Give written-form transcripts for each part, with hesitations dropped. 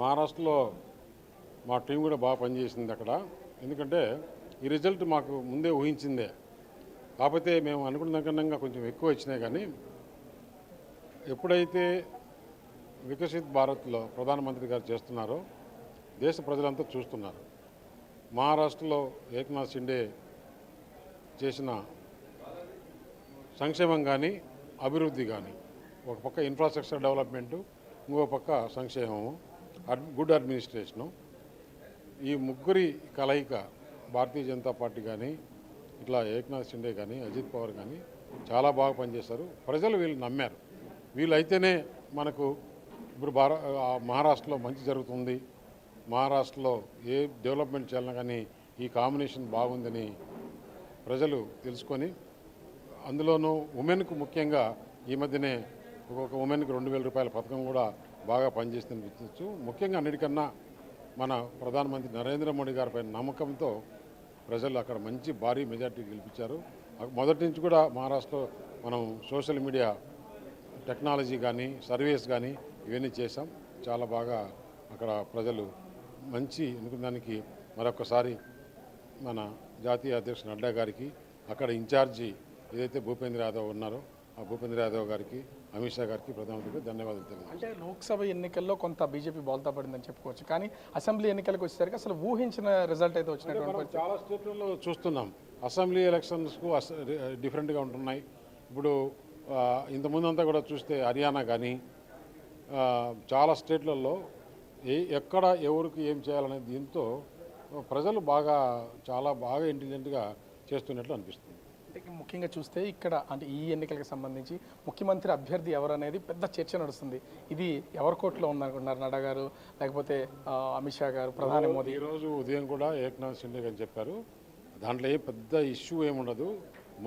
మహారాష్ట్రలో మా టీం కూడా బాగా పనిచేసింది అక్కడ. ఎందుకంటే ఈ రిజల్ట్ మాకు ముందే ఊహించిందే. కాకపోతే మేము అనుకున్న దానికన్నా కొంచెం ఎక్కువ వచ్చినాయి. కానీ ఎప్పుడైతే వికసిత్ భారత్లో ప్రధానమంత్రి గారు చేస్తున్నారో దేశ ప్రజలంతా చూస్తున్నారు. మహారాష్ట్రలో ఏక్నాథ్ షిండే చేసిన సంక్షేమం కానీ అభివృద్ధి కానీ, ఒక పక్క ఇన్ఫ్రాస్ట్రక్చర్ డెవలప్మెంటు, ఇంకో పక్క సంక్షేమము, గుడ్ అడ్మినిస్ట్రేషను, ఈ ముగ్గురి కలయిక భారతీయ జనతా పార్టీ కానీ ఇట్లా ఏక్నాథ్ షిండే కానీ అజిత్ పవార్ కానీ చాలా బాగా పనిచేశారు. ప్రజలు వీళ్ళు నమ్మారు. వీళ్ళైతేనే మనకు ఇప్పుడు మహారాష్ట్రలో మంచి జరుగుతుంది, మహారాష్ట్రలో ఏ డెవలప్మెంట్ చేయాలన్నా కానీ ఈ కాంబినేషన్ బాగుందని ప్రజలు తెలుసుకొని, అందులోనూ ఉమెన్కు ముఖ్యంగా ఈ మధ్యనే ఒక్కొక్క ఉమెన్కి 2,000 రూపాయల పథకం కూడా బాగా పనిచేస్తుందని గుర్తించు. ముఖ్యంగా అన్నిటికన్నా మన ప్రధానమంత్రి నరేంద్ర మోడీ గారిపై నమ్మకంతో ప్రజలు అక్కడ మంచి భారీ మెజార్టీ గెలిపించారు. మొదటి నుంచి కూడా మహారాష్ట్రలో మనం సోషల్ మీడియా టెక్నాలజీ కానీ సర్వీస్ కానీ ఇవన్నీ చేశాం. చాలా బాగా అక్కడ ప్రజలు మంచి అనుకున్న దానికి మరొకసారి మన జాతీయ అధ్యక్షుడు నడ్డా గారికి, అక్కడ ఇన్ఛార్జి ఏదైతే భూపేంద్ర యాదవ్ ఉన్నారో ఆ భూపేంద్ర యాదవ్ గారికి, అమిత్ షా గారికి, ప్రధానమంత్రికి ధన్యవాదాలు తెలియజేస్తాను. అంటే లోక్సభ ఎన్నికల్లో కొంత బీజేపీ బోల్తా పడిందని చెప్పుకోవచ్చు. కానీ అసెంబ్లీ ఎన్నికలకు వచ్చేసరికి అసలు ఊహించిన రిజల్ట్ అయితే వచ్చినటువంటి చాలా స్టేట్లలో చూస్తున్నాం. అసెంబ్లీ ఎలక్షన్స్కు డిఫరెంట్గా ఉంటున్నాయి. ఇప్పుడు ఇంతకుముందు అంతా కూడా చూస్తే హర్యానా కానీ చాలా స్టేట్లలో ఎక్కడ ఎవరికి ఏం చేయాలనే దీంతో ప్రజలు చాలా బాగా ఇంటెలిజెంట్గా చేస్తున్నట్లు అనిపిస్తుంది. అంటే ముఖ్యంగా చూస్తే ఇక్కడ అంటే ఈ ఎన్నికలకు సంబంధించి ముఖ్యమంత్రి అభ్యర్థి ఎవరనేది పెద్ద చర్చ నడుస్తుంది. ఇది ఎవరి కోర్టులో ఉందనుకుంటున్నారు? నడ్డా గారు, లేకపోతే అమిత్ షా గారు, ప్రధాని మోదీ? ఈరోజు ఉదయం కూడా ఏక్నాథ్ షిండే గారు చెప్పారు, దాంట్లో ఏ పెద్ద ఇష్యూ ఏముండదు,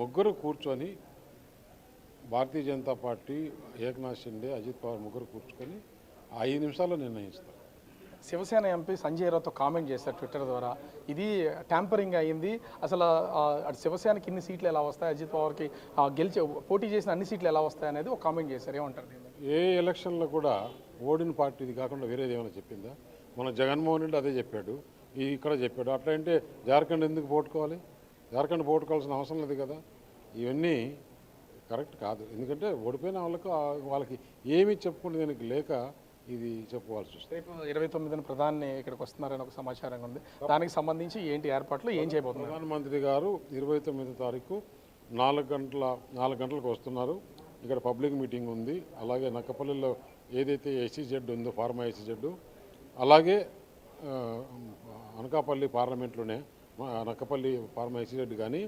ముగ్గురు కూర్చొని భారతీయ జనతా పార్టీ, ఏక్నాథ్ షిండే, అజిత్ పవార్ ముగ్గురు కూర్చుకొని 5 నిమిషాల్లో నిర్ణయిస్తారు. శివసేన ఎంపీ సంజయ్ రావుతో కామెంట్ చేశారు ట్విట్టర్ ద్వారా, ఇది ట్యాంపరింగ్ అయ్యింది, అసలు అటు శివసేనకి ఇన్ని సీట్లు ఎలా వస్తాయి, అజిత్ పవార్కి పోటీ చేసిన అన్ని సీట్లు ఎలా వస్తాయి అనేది ఒక కామెంట్ చేశారు. ఏమంటారు? ఏ ఎలక్షన్లో కూడా ఓడిన పార్టీది కాకుండా వేరేది ఏమైనా చెప్పిందా? మన జగన్మోహన్ రెడ్డి అదే చెప్పాడు, ఇక్కడ చెప్పాడు. అట్లా అంటే జార్ఖండ్ ఎందుకు పోటుకోవాలి? జార్ఖండ్ పోటుకోవాల్సిన అవసరం లేదు కదా. ఇవన్నీ కరెక్ట్ కాదు. ఎందుకంటే ఓడిపోయిన వాళ్ళకి ఏమీ చెప్పుకునే దానికి లేక ఇది చెప్పుకోవాల్సి వస్తుంది. రేపు 29న ప్రధాని ఇక్కడికి వస్తున్నారని ఒక సమాచారం ఉంది. దానికి సంబంధించి ఏంటి ఏర్పాట్లు, ఏం చేయబోతున్నారు? ప్రధానమంత్రి గారు 29వ తారీఖు 4 గంటలకు వస్తున్నారు. ఇక్కడ పబ్లిక్ మీటింగ్ ఉంది. అలాగే నక్కపల్లిలో ఏదైతే ఎస్సీజెడ్ ఉందో, ఫార్మా ఎస్సీజెడ్, అలాగే అనకాపల్లి పార్లమెంట్లోనే నక్కపల్లి ఫార్మా ఎస్సీజెడ్ కానీ,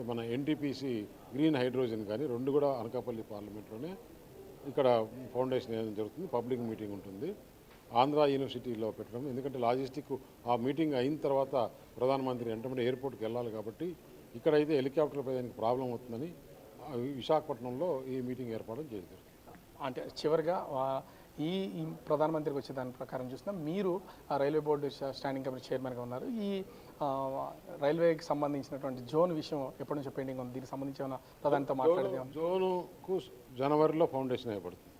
మన ఎన్టీపీసీ గ్రీన్ హైడ్రోజన్ కానీ 2 కూడా అనకాపల్లి పార్లమెంట్లోనే ఇక్కడ ఫౌండేషన్ ఏదైనా జరుగుతుంది. పబ్లిక్ మీటింగ్ ఉంటుంది. ఆంధ్ర యూనివర్సిటీలో పెట్టడం, ఎందుకంటే లాజిస్టిక్ ఆ మీటింగ్ అయిన తర్వాత ప్రధానమంత్రి వెంటనే ఎయిర్పోర్ట్కి వెళ్ళాలి కాబట్టి ఇక్కడైతే హెలికాప్టర్ దానికి ప్రాబ్లం అవుతుందని విశాఖపట్నంలో ఈ మీటింగ్ ఏర్పాటు చేయడం. అంటే చివరిగా ఈ ప్రధానమంత్రికి వచ్చే దాని ప్రకారం చూసినా మీరు రైల్వే బోర్డు స్టాండింగ్ కమిటీ చైర్మన్గా ఉన్నారు. ఈ రైల్వేకి సంబంధించినటువంటి జోన్ విషయం ఎప్పటి నుంచో పెండింగ్ ఉంది. దీనికి సంబంధించి ఏమైనా ప్రధానితో మాట్లాడేది? జోనుకు జనవరిలో ఫౌండేషన్ వేయబడుతుంది.